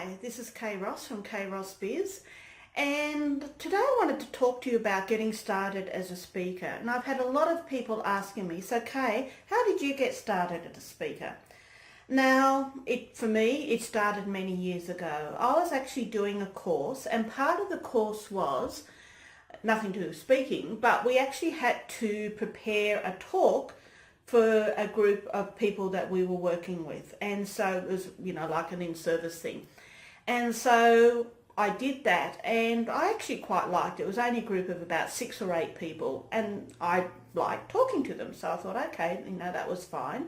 Hi, this is Kay Ross from Kay Ross Biz, and today I wanted to talk to you about getting started as a speaker. And I've had a lot of people asking me, so Kay, how did you get started as a speaker? Now, for me, it started many years ago. I was actually doing a course, and part of the course was nothing to do with speaking, but we actually had to prepare a talk for a group of people that we were working with. And so it was, like an in-service thing. And so I did that, and I actually quite liked it. It was only a group of about 6 or 8 people, and I liked talking to them. So I thought, okay, that was fine.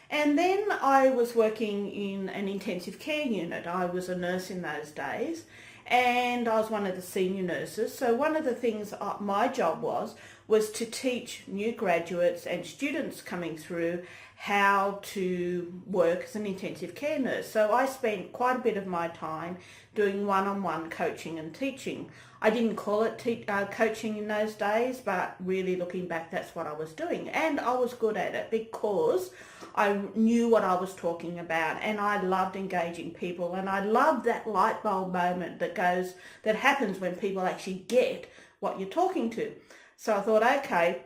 And then I was working in an intensive care unit. I was a nurse in those days, and I was one of the senior nurses. So one of the things my job was to teach new graduates and students coming through how to work as an intensive care nurse. So I spent quite a bit of my time doing one-on-one coaching and teaching. I didn't call it coaching in those days, but really looking back, that's what I was doing. And I was good at it because I knew what I was talking about, and I loved engaging people, and I loved that light bulb moment that happens when people actually get what you're talking to. So I thought, okay,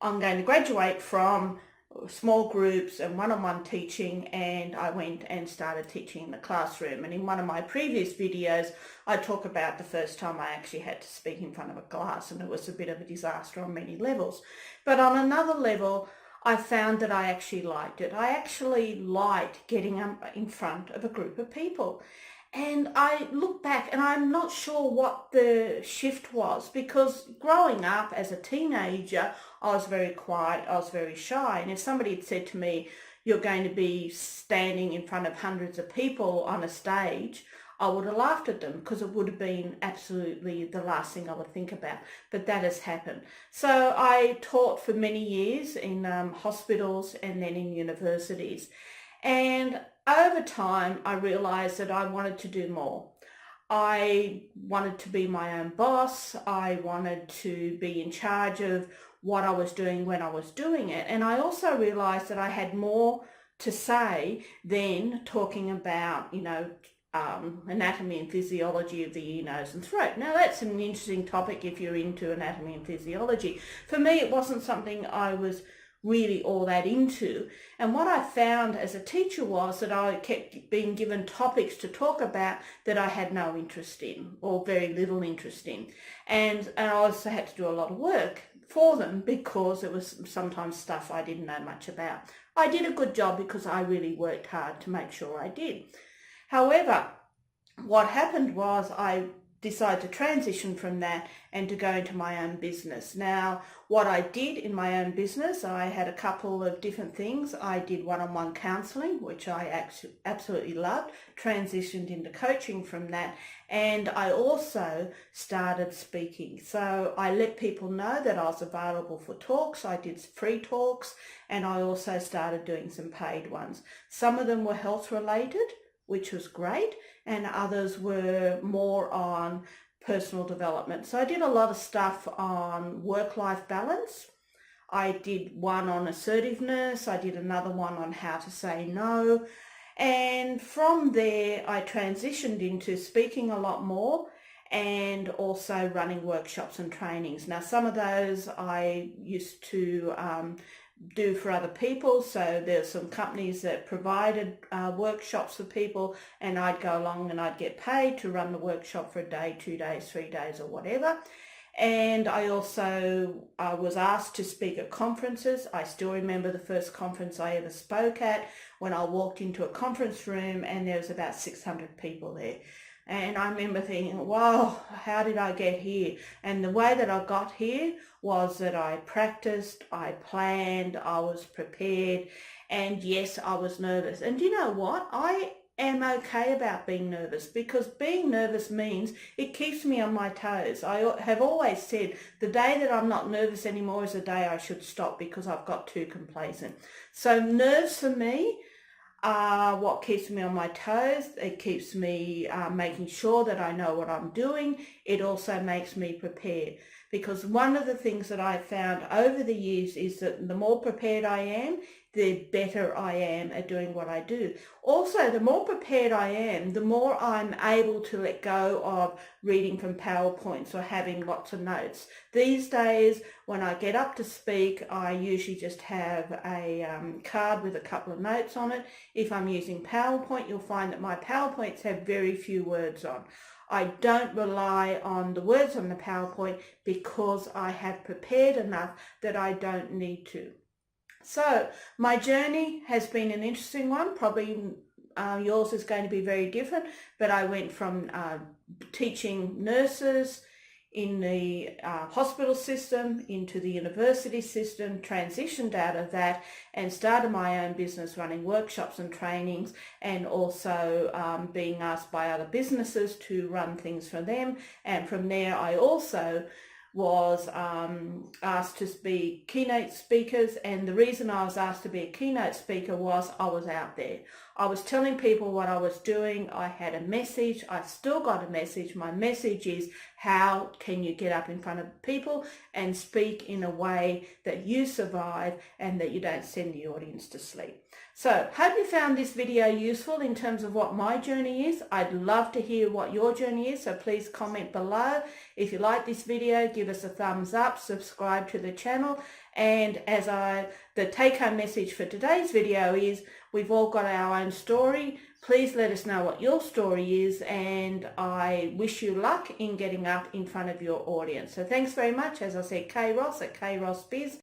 I'm going to graduate from small groups and one-on-one teaching, and I went and started teaching in the classroom. And in one of my previous videos, I talk about the first time I actually had to speak in front of a class, and it was a bit of a disaster on many levels. But on another level, I found that I actually liked it. I actually liked getting up in front of a group of people. And I look back and I'm not sure what the shift was, because growing up as a teenager, I was very quiet, I was very shy. And if somebody had said to me, you're going to be standing in front of hundreds of people on a stage, I would have laughed at them, because it would have been absolutely the last thing I would think about. But that has happened. So I taught for many years in hospitals and then in universities. And over time, I realized that I wanted to do more. I wanted to be my own boss. I wanted to be in charge of what I was doing when I was doing it. And I also realized that I had more to say than talking about, anatomy and physiology of the ear, nose and throat. Now that's an interesting topic if you're into anatomy and physiology. For me, it wasn't something I was really all that into. And what I found as a teacher was that I kept being given topics to talk about that I had no interest in, or very little interest in. And I also had to do a lot of work for them, because it was sometimes stuff I didn't know much about. I did a good job because I really worked hard to make sure I did. However, what happened was I decided to transition from that and to go into my own business. Now, what I did in my own business, I had a couple of different things. I did one-on-one counselling, which I absolutely loved, transitioned into coaching from that, and I also started speaking. So I let people know that I was available for talks. I did free talks, and I also started doing some paid ones. Some of them were health related, which was great, and others were more on personal development. So I did a lot of stuff on work-life balance. I did one on assertiveness. I did another one on how to say no. And from there, I transitioned into speaking a lot more, and also running workshops and trainings. Now, some of those I used to do for other people. So there's some companies that provided workshops for people, and I'd go along and I'd get paid to run the workshop for a day, 2 days, 3 days, or whatever. And I also was asked to speak at conferences. I still remember the first conference I ever spoke at, when I walked into a conference room and there was about 600 people there. And I remember thinking, wow, how did I get here? And the way that I got here was that I practiced, I planned, I was prepared, and yes, I was nervous. And you know what? I am okay about being nervous, because being nervous means it keeps me on my toes. I have always said the day that I'm not nervous anymore is the day I should stop, because I've got too complacent. So nerves for me are what keeps me on my toes. It keeps me making sure that I know what I'm doing. It also makes me prepared, because one of the things that I've found over the years is that the more prepared I am, the better I am at doing what I do. Also, the more prepared I am, the more I'm able to let go of reading from PowerPoints or having lots of notes. These days, when I get up to speak, I usually just have a card with a couple of notes on it. If I'm using PowerPoint, you'll find that my PowerPoints have very few words on. I don't rely on the words on the PowerPoint because I have prepared enough that I don't need to. So my journey has been an interesting one. Probably yours is going to be very different, but I went from teaching nurses in the hospital system into the university system, transitioned out of that and started my own business running workshops and trainings, and also being asked by other businesses to run things for them. And from there I also was asked to be keynote speakers, and the reason I was asked to be a keynote speaker was I was out there. I was telling people what I was doing. I had a message. I still got a message. My message is, how can you get up in front of people and speak in a way that you survive and that you don't send the audience to sleep? So hope you found this video useful in terms of what my journey is. I'd love to hear what your journey is, so please comment below. If you like this video, give us a thumbs up, subscribe to the channel, and the take-home message for today's video is, we've all got our own story. Please let us know what your story is, and I wish you luck in getting up in front of your audience. So thanks very much. As I said, Kay Ross at Kay Ross Biz.